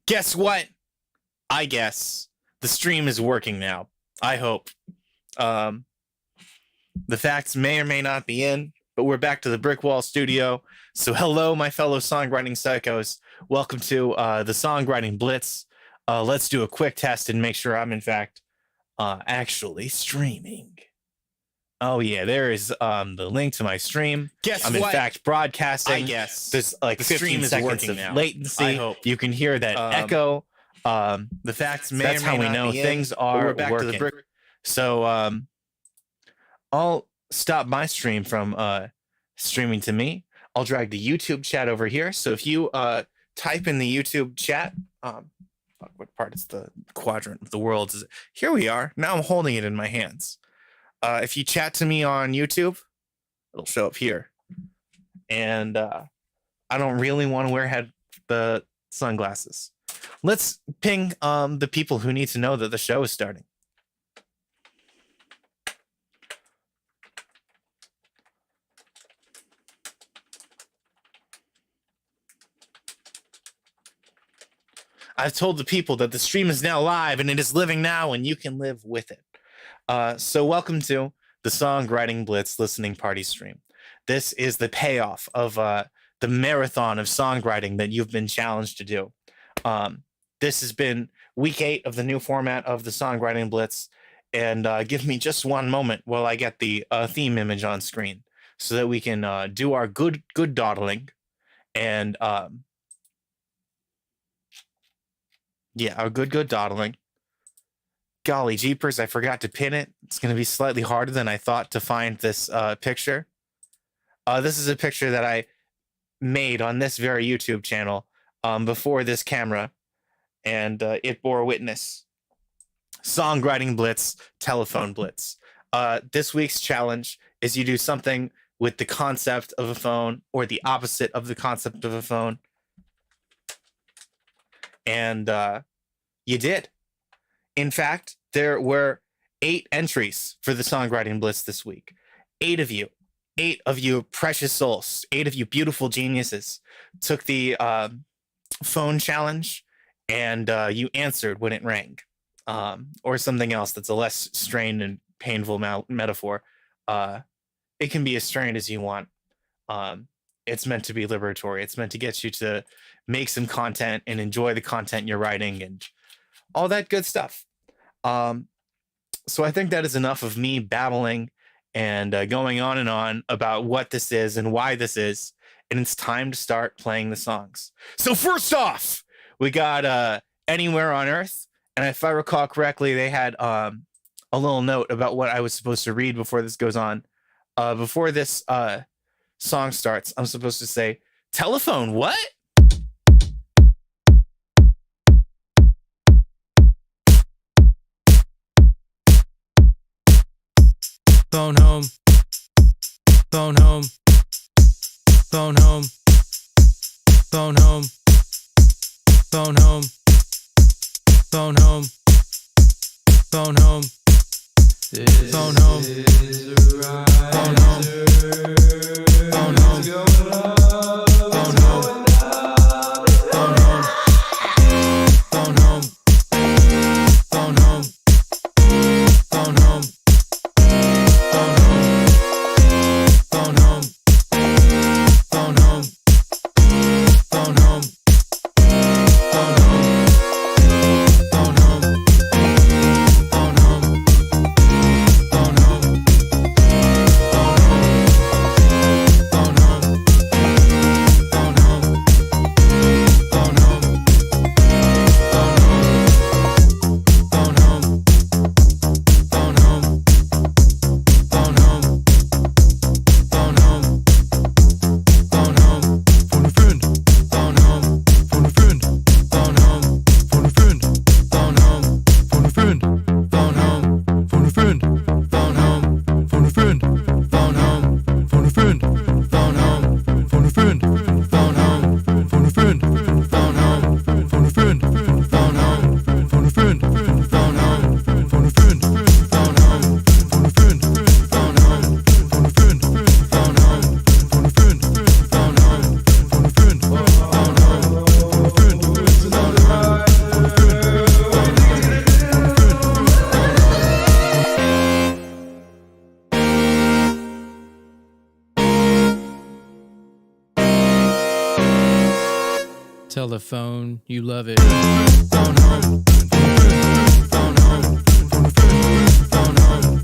Guess what? I guess the stream is working now. I hope. The facts may or may not be in, but we're back to the Brick Wall Studio. So hello, my fellow songwriting psychos. Welcome to the Songwriting Blitz. Let's do a quick test and make sure I'm, in fact, actually streaming. Oh, yeah, there is the link to my stream. Guess I'm, what? in fact, broadcasting. I guess. There's like The 15 stream is seconds working of now. latency. I hope. You can hear that echo. The facts may That's or may how we not know be things in, but are we're back working. to the brick. So I'll stop my stream from streaming to me. I'll drag the YouTube chat over here. So if you type in the YouTube chat, what part is the quadrant of the world? Is it? Here we are. Now I'm holding it in my hands. If you chat to me on YouTube, it'll show up here. And I don't really want to wear the sunglasses. Let's ping the people who need to know that the show is starting. I've told the people that the stream is now live and it is living now and you can live with it. So welcome to the Songwriting Blitz listening party stream. This is the payoff of the marathon of songwriting that you've been challenged to do. This has been week 8 of the new format of the Songwriting Blitz. And give me just one moment while I get the theme image on screen so that we can do our good dawdling. And yeah, our good dawdling. Golly jeepers, I forgot to pin it. It's going to be slightly harder than I thought to find this picture. This is a picture that I made on this very YouTube channel before this camera, and it bore witness. Songwriting Blitz, Telephone Blitz. This week's challenge is you do something with the concept of a phone or the opposite of the concept of a phone. And you did. In fact, there were 8 entries for the Songwriting Blitz this week. 8 of you. 8 of you precious souls. 8 of you beautiful geniuses took the phone challenge and you answered when it rang. Or something else that's a less strained and painful metaphor. It can be as strained as you want. It's meant to be liberatory. It's meant to get you to make some content and enjoy the content you're writing and all that good stuff. So I think that is enough of me babbling and going on and on about what this is and why this is. And it's time to start playing the songs. So first off, we got Anywhere on Earth. And if I recall correctly, they had a little note about what I was supposed to read before this goes on. Before this song starts, I'm supposed to say, telephone, what? Phone home, phone home, phone home, phone home, phone home, phone home, phone home, phone home, phone home, phone home, phone home, phone home, phone home, phone home, phone home. Telephone, you love it. Phone home. Phone home. Phone home.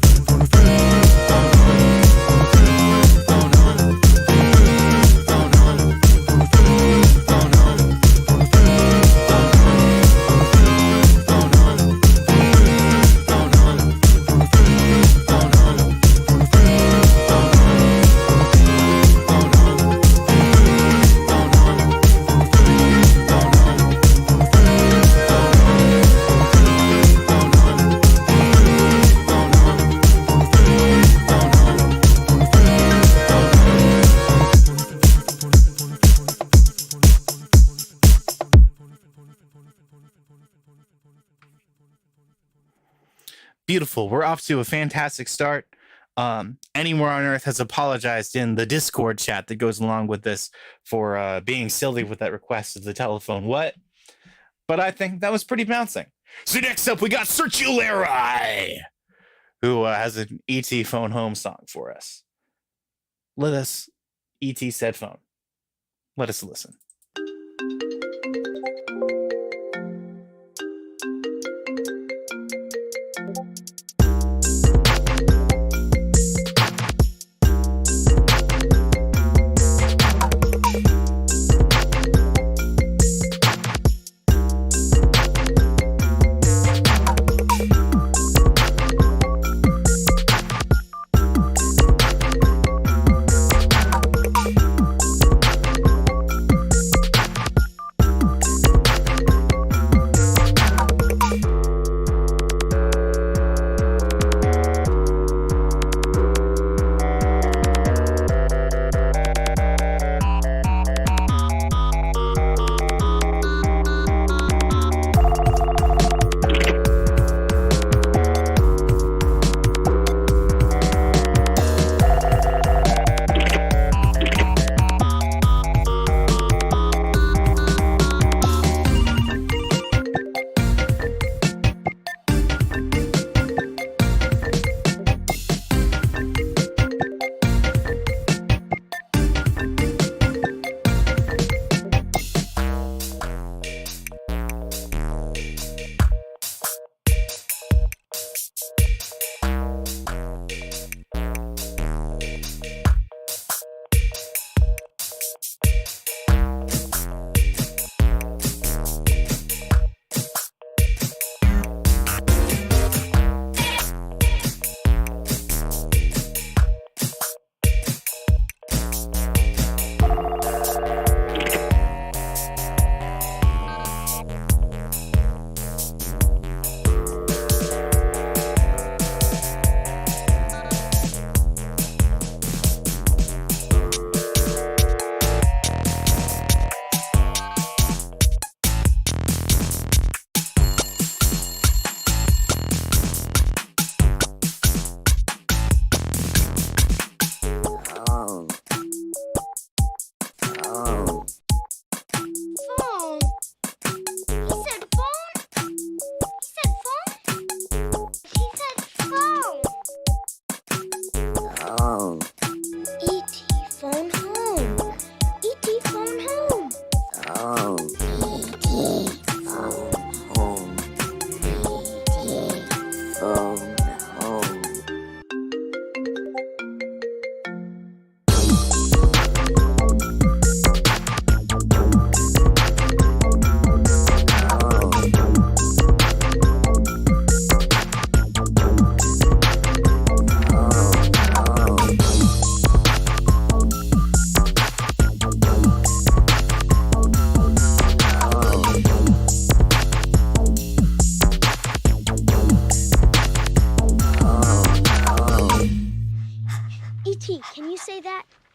Beautiful. We're off to a fantastic start. Anywhere on Earth has apologized in the Discord chat that goes along with this for being silly with that request of the telephone. What? But I think that was pretty bouncing. So next up, we got Circulari, who has an ET Phone Home song for us. Let us, ET said phone. Let us listen.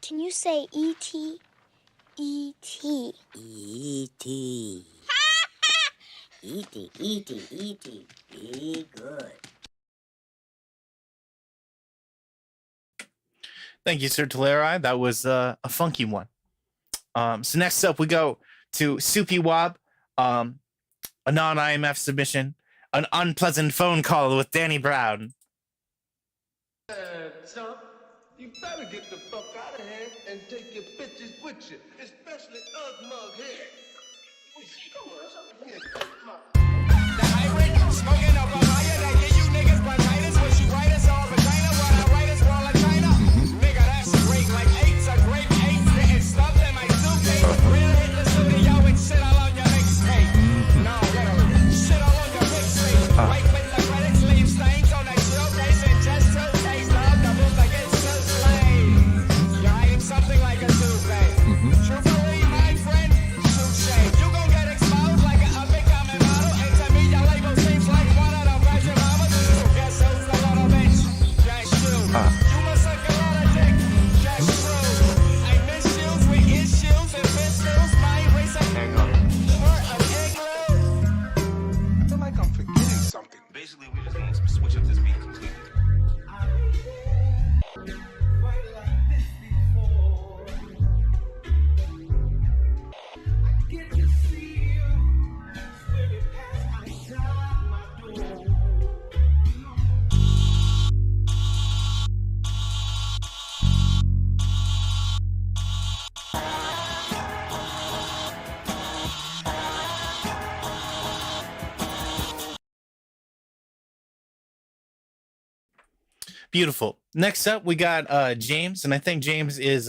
Can you say E.T.? E.T. E.T. E.T. E.T. E.T. Be good. Thank you, Sir Tulare. That was a funky one. So next up, we go to Soupy Wob, a non-IMF submission, an unpleasant phone call with Danny Brown. Son, you better get the fuck out of here and take your bitches with you, especially Ugg Mug here. Smoking up a higher, they give you niggas bronchitis. What you write is all vagina, what I write is all like China. Nigga, that's great, like eights, a grape eights, getting stuffed in my suitcase. Real hit the studio and shit all on your mixtape. No, literally, shit all on your mixtape. Right with the credits, leave stains on that showcase and just to taste the doubles like it's so lame. You're hiding something like a Tuesday. Truthfully, my friend, touche. You gon' get exposed like a up-and-coming model. And to me, your label seems like one of them virgin mamas. So guess who's the little bitch? That's you. You must suck a lot of dick. That's true. I miss shoes with issues and pistols. My race a short of igloo. I feel like I'm forgetting something. Basically, we just want to switch up this beat completely. Beautiful. Next up, we got James, and I think James is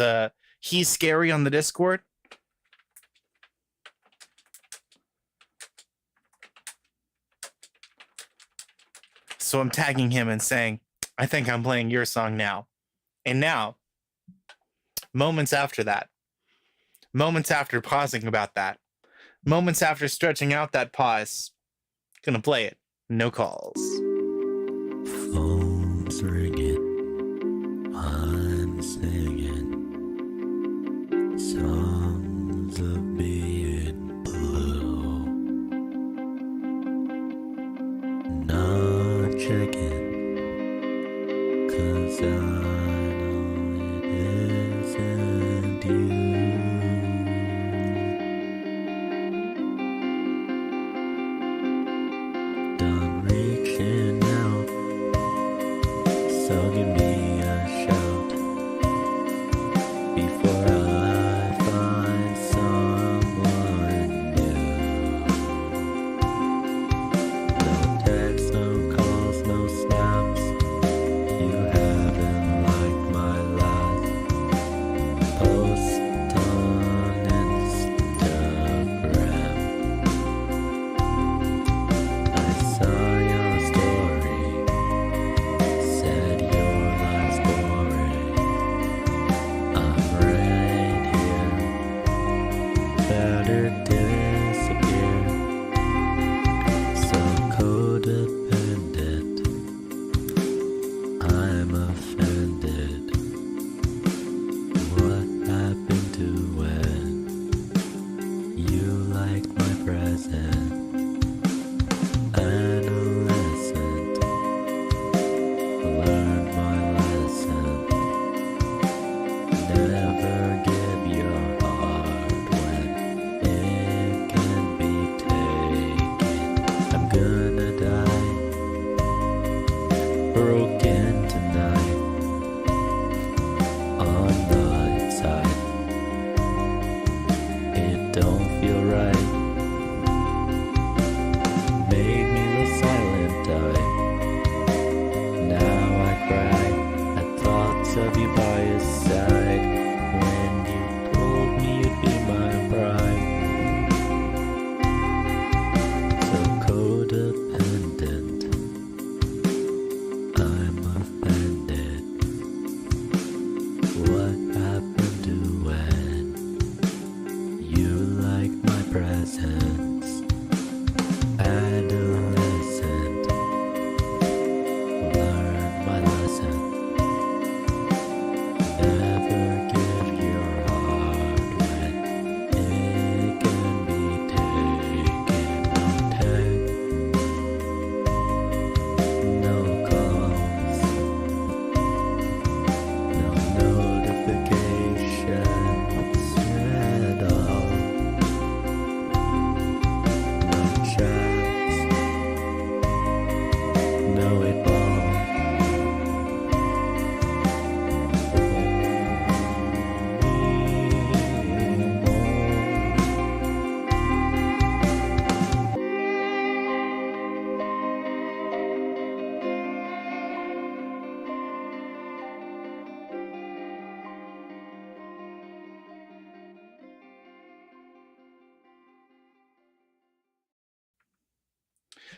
he's scary on the Discord. So I'm tagging him and saying, I think I'm playing your song now. And now, moments after that, moments after pausing about that, moments after stretching out that pause, gonna play it. No calls. Phone's ringing, I'm singing songs of being blue. Not checking, 'cause I know it isn't you. Done reaching out, so give me a shout before I find someone new. No texts, no calls, no snaps. You haven't liked my last post on Instagram. I saw your story, said your life's boring. I'm right here, better disappear. So codependent, I'm offended. What happened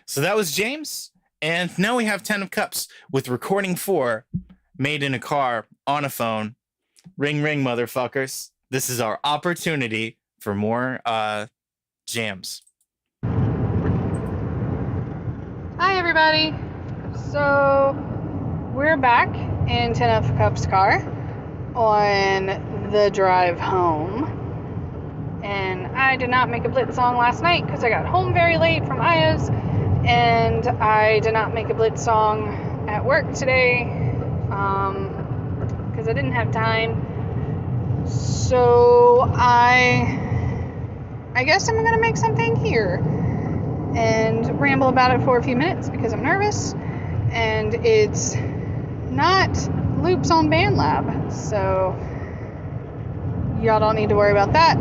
So that was James. And now we have 10 of Cups with recording 4 made in a car on a phone. Ring, ring, motherfuckers. This is our opportunity for more jams. Hi, everybody. So we're back in 10 of Cups' car on the drive home. And I did not make a Blitz song last night because I got home very late from Aya's. And I did not make a Blitz song at work today because I didn't have time. So I guess I'm going to make something here and ramble about it for a few minutes because I'm nervous. And it's not loops on BandLab, so y'all don't need to worry about that.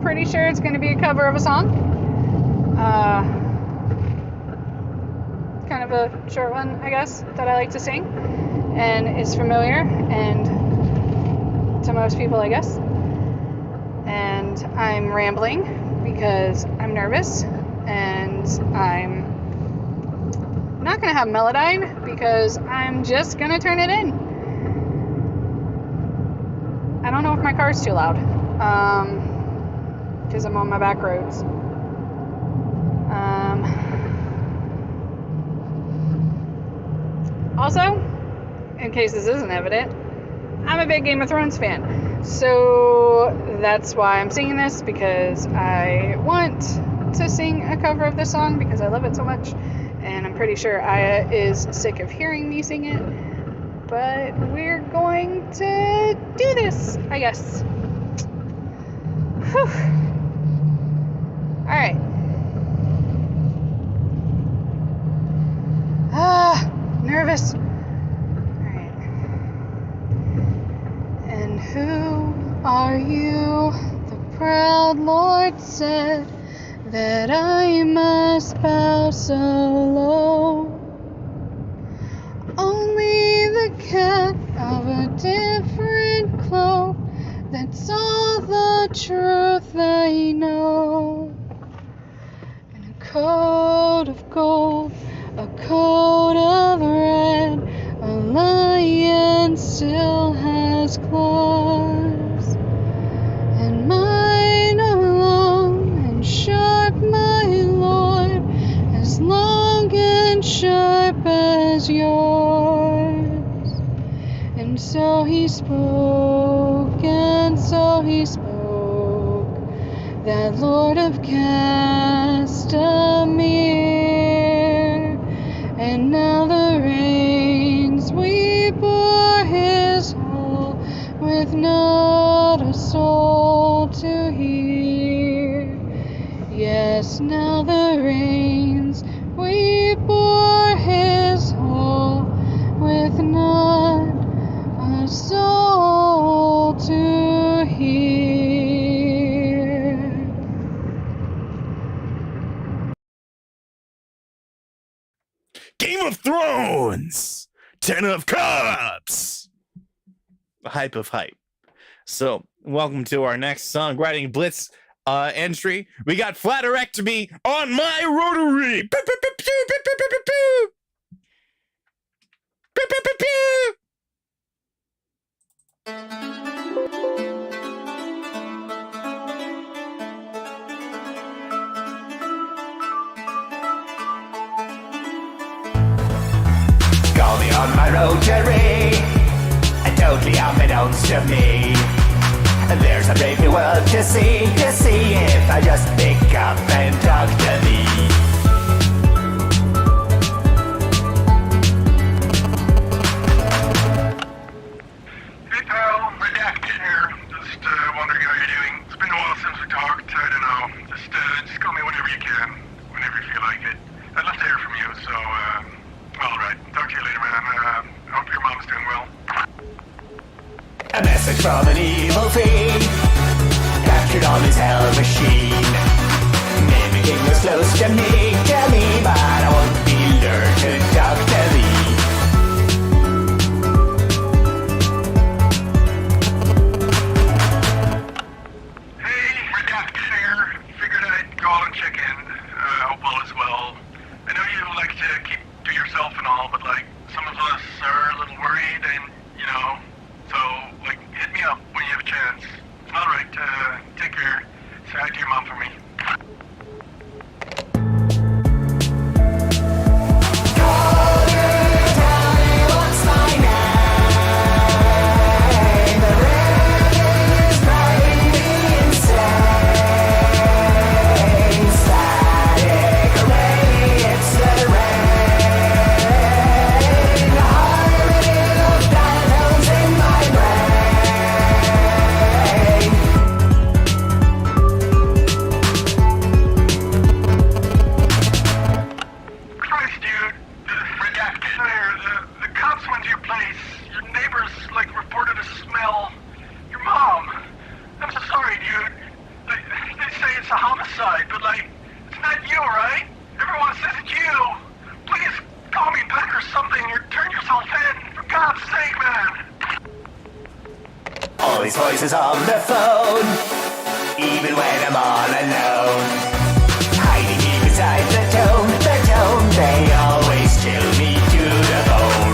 Pretty sure it's going to be a cover of a song. Kind of a short one, I guess, that I like to sing, and is familiar and to most people, I guess. And I'm rambling because I'm nervous, and I'm not going to have Melodyne because I'm just going to turn it in. I don't know if my car's too loud because I'm on my back roads. Also, in case this isn't evident, I'm a big Game of Thrones fan. So that's why I'm singing this, because I want to sing a cover of this song because I love it so much. And I'm pretty sure Aya is sick of hearing me sing it. But we're going to do this, I guess. Whew. Alright. Nervous. Alright. And who are you? The proud Lord said that I must bow so low. Only the cat of a different cloak, that's all the truth I know. And a coat of gold, a coat of red, a lion still has claws. And mine are long and sharp, my lord, as long and sharp as yours. And so he spoke, and so he spoke, that Lord of Castamere. And now the rains we bore his hall, with not a soul to hear. Yes, now the rains we bore his hall, with not a soul to hear. Game of Thrones, 10 of Cups. A hype of hype. So, welcome to our next Songwriting Blitz entry. We got Flatterectomy on my rotary. Pew, pew, pew, pew, pew, pew, pew, pew, pew. Pew, pew, pew, pew. Call me on my rotary, and totally unbeknownst to me. There's a brave new world to see if I just pick up and talk to thee. Hey pal, Redacted here. Just wondering how you're doing. It's been a while since we talked. I don't know. Just call me whenever you can, whenever you feel like it. I'd love to hear from you. So, all right. Talk to you later, man. I hope your mom's doing well. A message from an evil fiend, captured on his hell machine, mimicking was close to me, but I won't be lured to talk to thee. Hey, Redacted here. Figured I'd call and check in. All these voices on the phone, even when I'm all alone. Hiding deep inside the tone, they always chill me to the bone.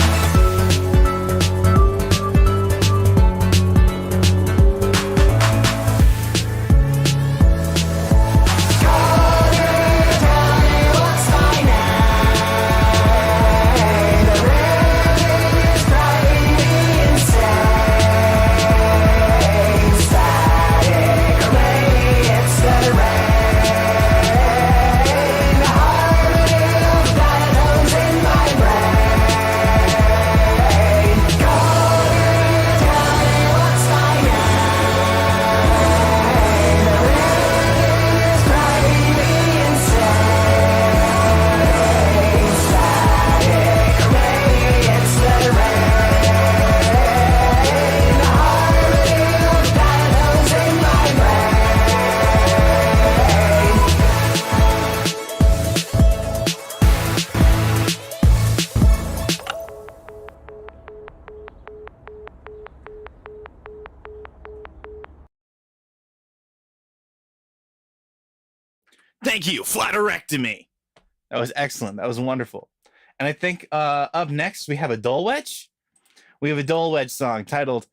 Thank you, flatterectomy. That was excellent. That was wonderful. And I think up next we have a Dole Wedge. We have a Dole Wedge song titled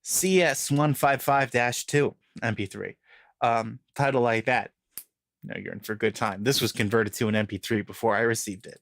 CS155-2 MP3. Title like that. No, you're in for a good time. This was converted to an MP3 before I received it.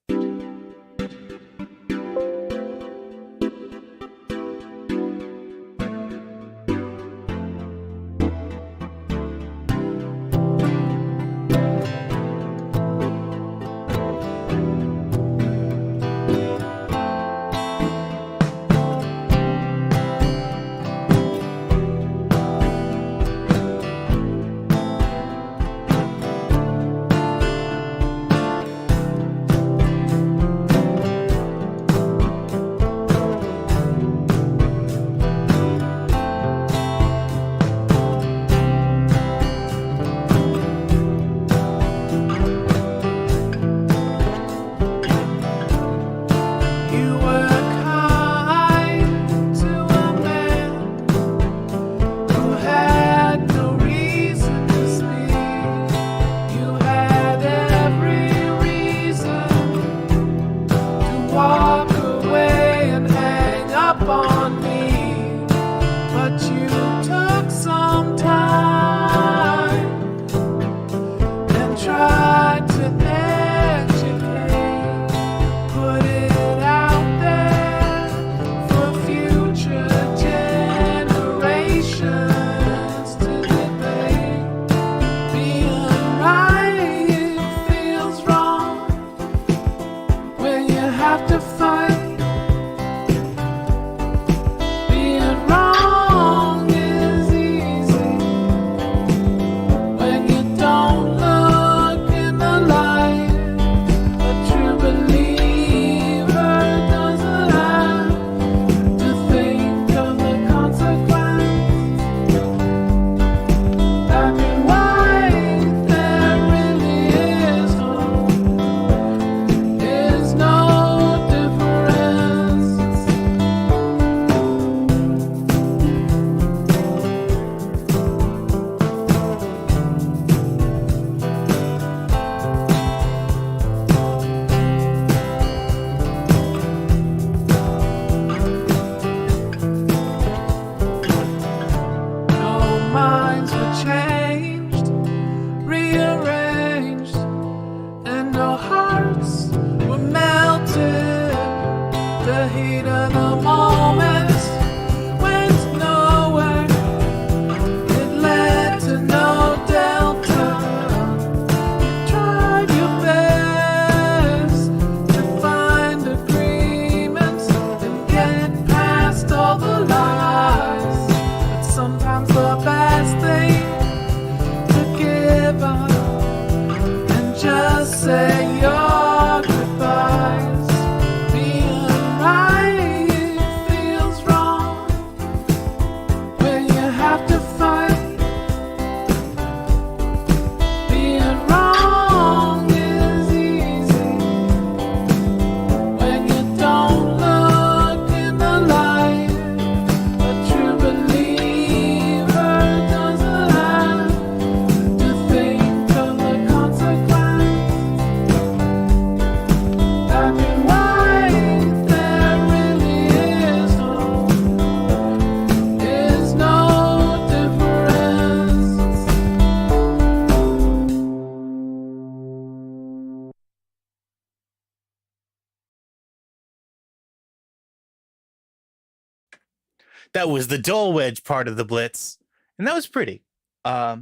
That was the Dulwich part of the Blitz, and that was pretty. Now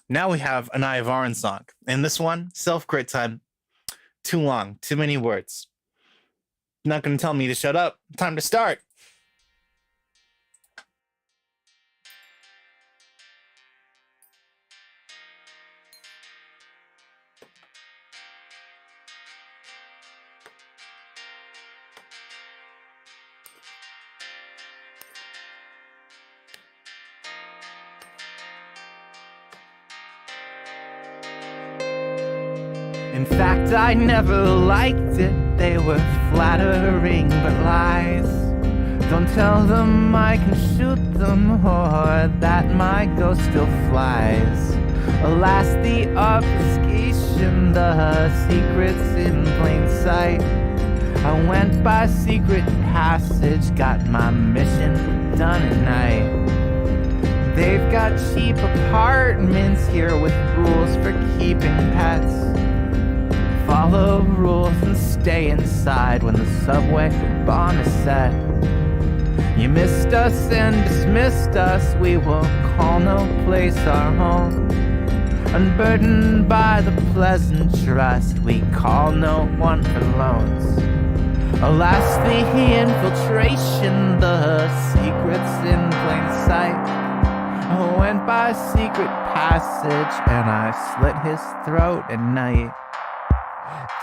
we have an Ivaran song, and this one, self-crit time. Too long, too many words. Not gonna tell me to shut up. Time to start. In fact, I never liked it. They were flattering but lies. Don't tell them I can shoot them or that my ghost still flies. Alas, the obfuscation, the secrets in plain sight. I went by secret passage, got my mission done at night. They've got cheap apartments here with rules for keeping pets. Follow rules and stay inside when the subway bomb is set. You missed us and dismissed us, we will call no place our home. Unburdened by the pleasant trust, we call no one for loans. Alas, the infiltration, the secrets in plain sight. I went by secret passage and I slit his throat at night.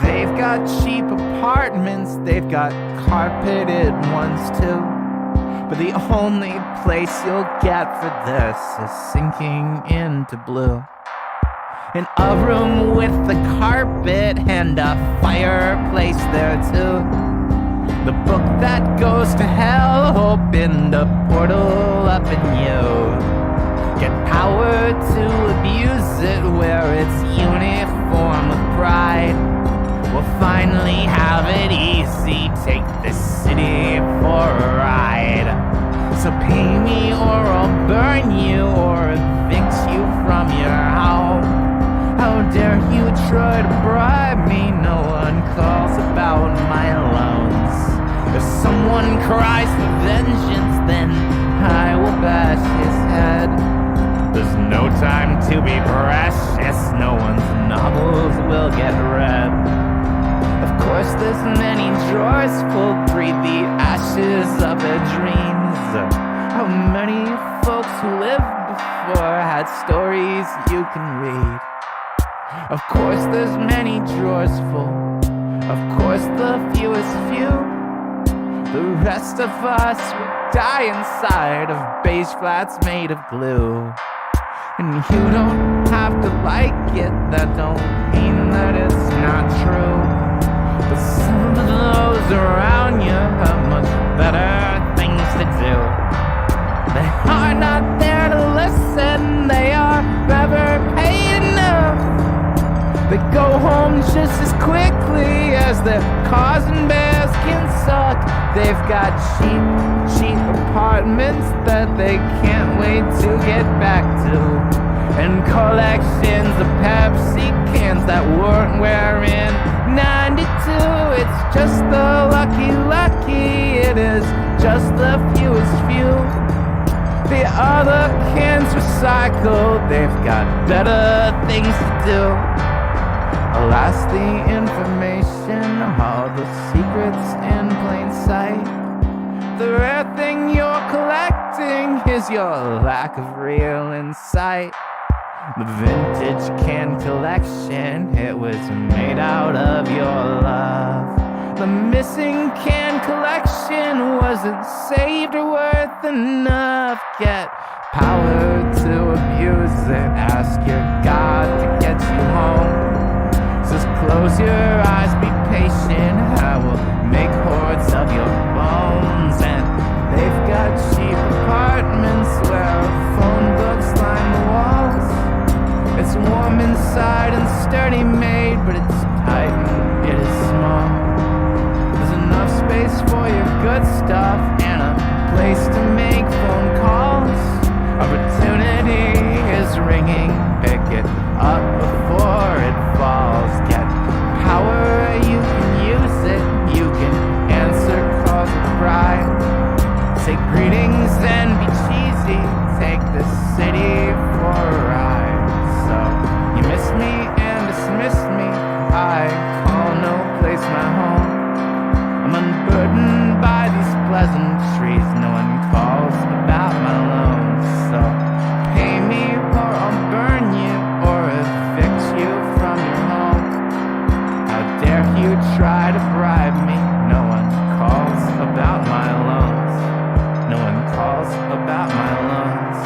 They've got cheap apartments, they've got carpeted ones too. But the only place you'll get for this is sinking into blue. In a room with a carpet and a fireplace there too. The book that goes to hell opened a portal up in you. Get power to abuse it, wear its uniform with pride. We'll finally have it easy, take this city for a ride. So pay me or I'll burn you or evict you from your home. How dare you try to bribe me, no one calls about my loans. If someone cries for vengeance, then I will bash his head. There's no time to be precious, no one's novels will get read. Of course there's many drawers full, breathe the ashes of their dreams. How many folks who lived before had stories you can read. Of course there's many drawers full, of course the fewest few. The rest of us will die inside of beige flats made of glue. And you don't have to like it, that don't mean that it's not true. But some of those around you have much better things to do. They are not there to listen, they are never paid enough. They go home just as quickly as their cars and bears can suck. They've got cheap apartments that they can't wait to get back to. And collections of Pepsi cans that weren't wearing 92. It's just the lucky, it is just the fewest few. The other cans recycled, they've got better things to do. Alas, the information, all the secrets in plain sight. The rare thing you're collecting is your lack of real insight. The vintage can collection, it was made out of your love. The missing can collection wasn't saved or worth enough. Get power to abuse it, ask your God to get you home. Just close your eyes, be patient, I will make hordes of your bones. And they've got cheap apartments where phone books line the walls. It's warm inside and sturdy made, but it's tight and it is small. There's enough space for your good stuff and a place to make phone calls. Opportunity is ringing, pick it up before it falls. Get power, you can use it, you can things then be cheesy. Take the city for a ride. So you miss me and dismiss me. I call no place my home. I'm unburdened by these pleasantries. No one calls about my loans. So pay me or I'll burn you or evict you from your home. How dare you try to bribe me? No one calls about my loans. No one calls about my loans.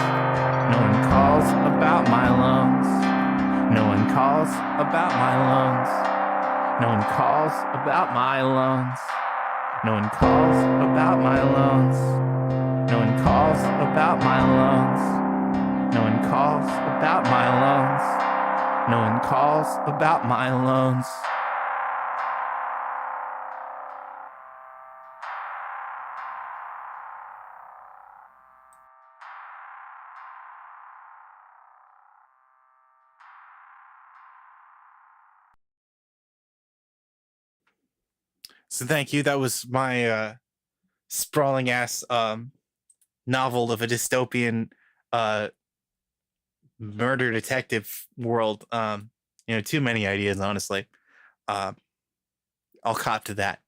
No one calls about my loans. No one calls about my loans. No one calls about my loans. No one calls about my loans. No one calls about my loans. No one calls about my loans. No one calls about my loans. So thank you. That was my sprawling ass novel of a dystopian murder detective world. Too many ideas, honestly. I'll cop to that.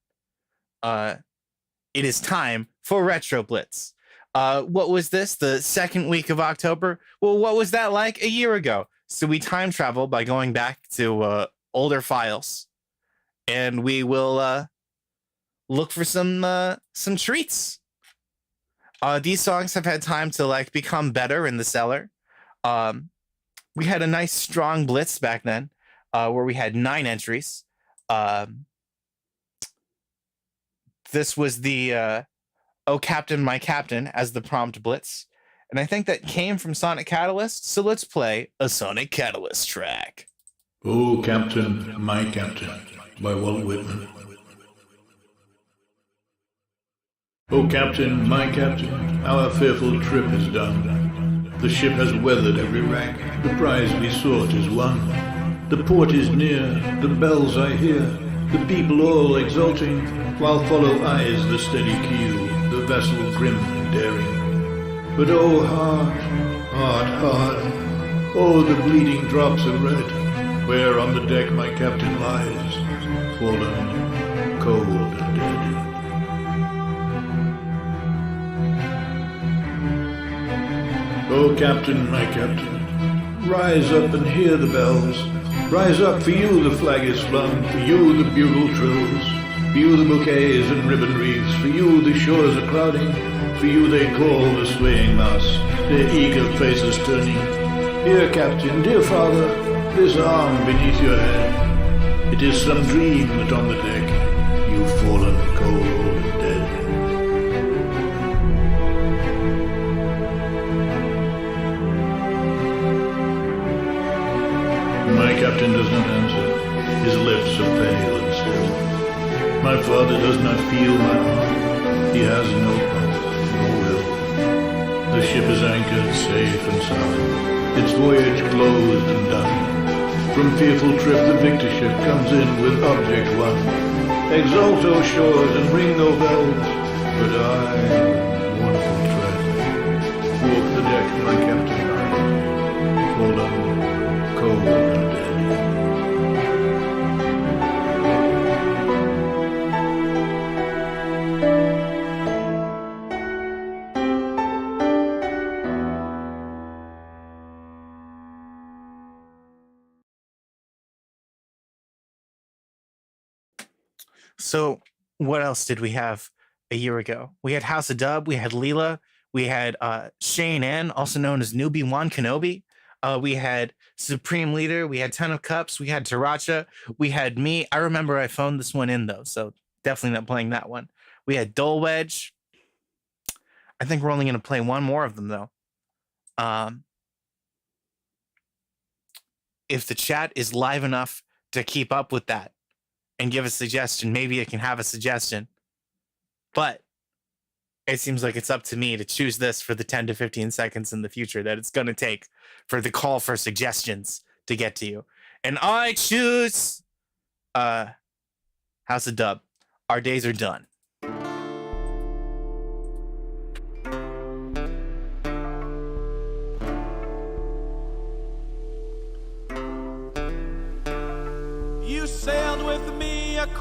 It is time for Retro Blitz. What was this? The second week of October? Well, what was that like a year ago? So we time travel by going back to older files, and we will look for some treats. These songs have had time to become better in the cellar. We had a nice strong blitz back then, where we had 9 entries. This was the "Oh Captain, My Captain" as the prompt blitz, and I think that came from Sonic Catalyst. So let's play a Sonic Catalyst track. Oh Captain, My Captain by Walt Whitman. Oh Captain, my Captain, our fearful trip is done. The ship has weathered every wreck, the prize we sought is won. The port is near, the bells I hear, the people all exulting, while follow eyes the steady keel, the vessel grim and daring. But oh heart, heart, heart, oh the bleeding drops of red, where on the deck my captain lies, fallen, cold and dead. Oh Captain, my Captain, rise up and hear the bells. Rise up, for you the flag is flung, for you the bugle trills, for you the bouquets and ribbon wreaths, for you the shores are crowding, for you they call the swaying mass, their eager faces turning. Dear Captain, dear Father, this arm beneath your head, it is some dream that on the deck you've fallen cold and dead. My captain does not answer, his lips are pale and still. My father does not feel my arm, he has no pulse, no will. The ship is anchored safe and sound, its voyage closed and done. From fearful trip the victor ship comes in with object won. Exult, O shores, and ring, O bells, but I, mournful tread, walk the deck my captain lies, fallen, cold and dead. So what else did we have a year ago? We had House of Dub, we had Leela, we had Shane N, also known as Newbie Wan Kenobi. We had Supreme Leader, we had Ten of Cups, we had Taracha, we had me. I remember I phoned this one in though, so definitely not playing that one. We had Dole Wedge. I think we're only going to play one more of them though. If the chat is live enough to keep up with that and give a suggestion, maybe it can have a suggestion. But it seems like it's up to me to choose this for the 10 to 15 seconds in the future that it's going to take for the call for suggestions to get to you. And I choose House of Dub. Our days are done.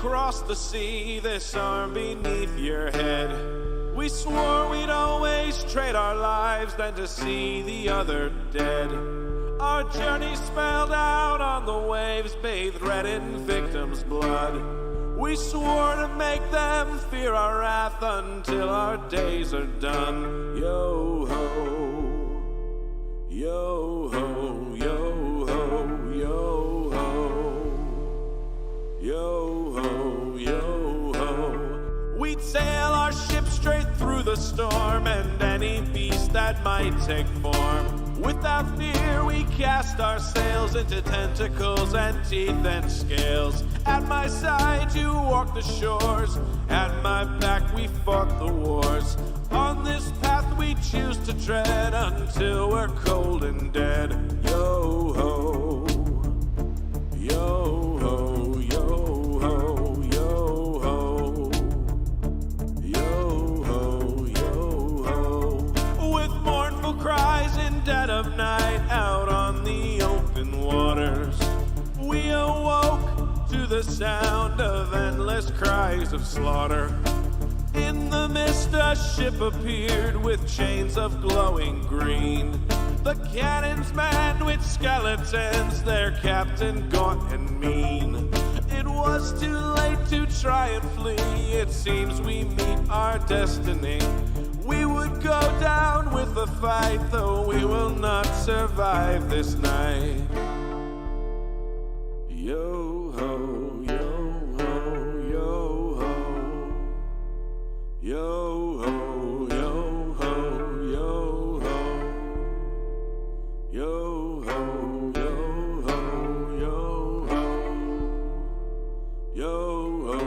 across the sea, this arm beneath your head. We swore we'd always trade our lives than to see the other dead. Our journey spelled out on the waves, bathed red in victims' blood. We swore to make them fear our wrath until our days are done. Yo ho, yo ho, yo ho, yo ho, yo ho, yo ho. We'd sail our ship straight through the storm and any beast that might take form. Without fear we cast our sails into tentacles and teeth and scales. At my side you walk the shores, at my back we fought the wars. On this path we choose to tread until we're cold and dead. Yo ho, yo ho, yo ho, yo ho, yo ho, yo ho. With mournful cries in dead of night out on the open waters, we awoke to the sound of endless cries of slaughter. In the mist a ship appeared with chains of glowing green. The cannons manned with skeletons, their captain gaunt and mean. It was too late to try and flee, it seems we meet our destiny. We would go down with the fight, though we will not survive this night. Yo ho, yo ho, yo ho, yo ho, yo ho, yo ho, yo ho, yo ho, yo ho, yo ho,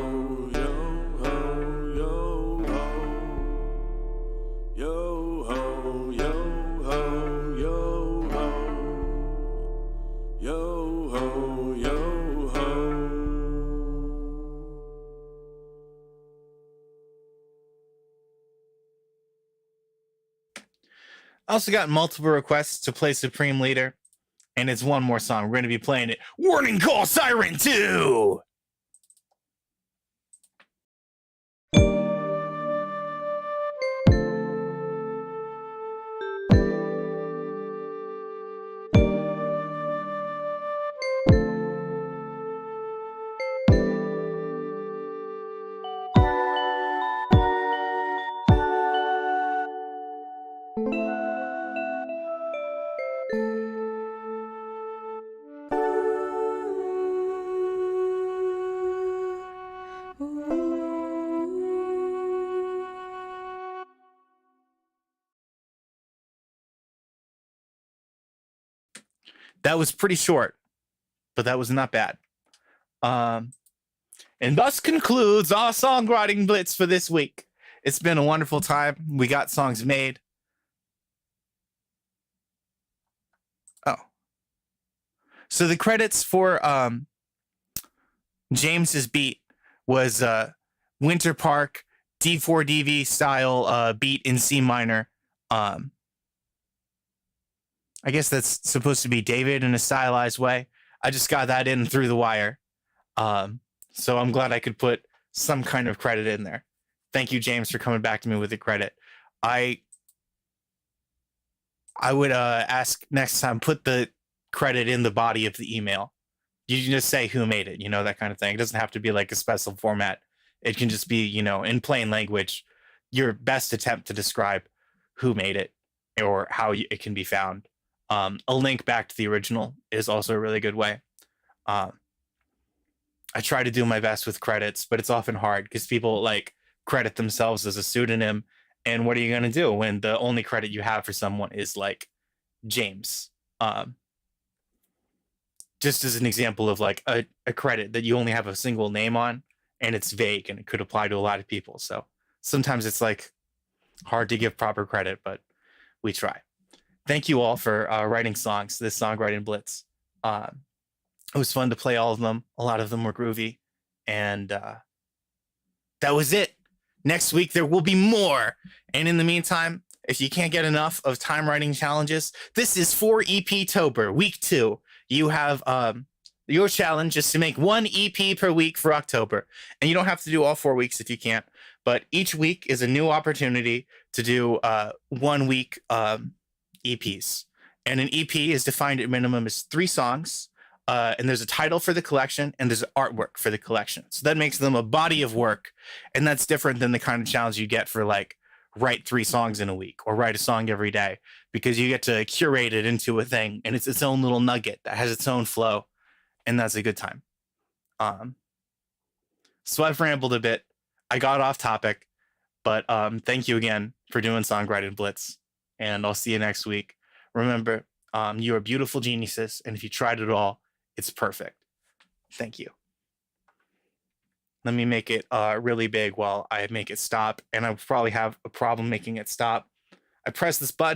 yo ho, yo ho. Yo ho, yo ho, yo ho. Yo ho, yo ho. I also got multiple requests to play Supreme Leader, and it's one more song. We're going to be playing it. Warning Call Siren 2! That was pretty short, but that was not bad. And thus concludes our Songwriting Blitz for this week. It's been a wonderful time. We got songs made. Oh. So the credits for James's beat was Winter Park D4DV style beat in C minor. I guess that's supposed to be David in a stylized way. I just got that in through the wire. So I'm glad I could put some kind of credit in there. Thank you, James, for coming back to me with the credit. I would ask next time, put the credit in the body of the email. You can just say who made it, that kind of thing. It doesn't have to be like a special format. It can just be, in plain language, your best attempt to describe who made it or how it can be found. A link back to the original is also a really good way. I try to do my best with credits, but it's often hard because people credit themselves as a pseudonym. And what are you going to do when the only credit you have for someone is James? Just as an example of a credit that you only have a single name on and it's vague and it could apply to a lot of people. So sometimes it's hard to give proper credit, but we try. Thank you all for writing songs, this Songwriting Blitz. It was fun to play all of them. A lot of them were groovy. And that was it. Next week, there will be more. And in the meantime, if you can't get enough of time writing challenges, this is 4 EP Tober, week 2. You have Your challenge is to make one EP per week for October. And you don't have to do all 4 weeks if you can't, but each week is a new opportunity to do 1 week EPs. And an EP is defined at minimum as 3 songs. And there's a title for the collection and there's artwork for the collection. So that makes them a body of work. And that's different than the kind of challenge you get for like write 3 songs in a week or write a song every day, because you get to curate it into a thing and it's its own little nugget that has its own flow. And that's a good time. So I've rambled a bit. I got off topic, but thank you again for doing Songwriting Blitz. And I'll see you next week. Remember, you are beautiful geniuses. And if you tried it all, it's perfect. Thank you. Let me make it really big while I make it stop. And I'll probably have a problem making it stop. I press this button.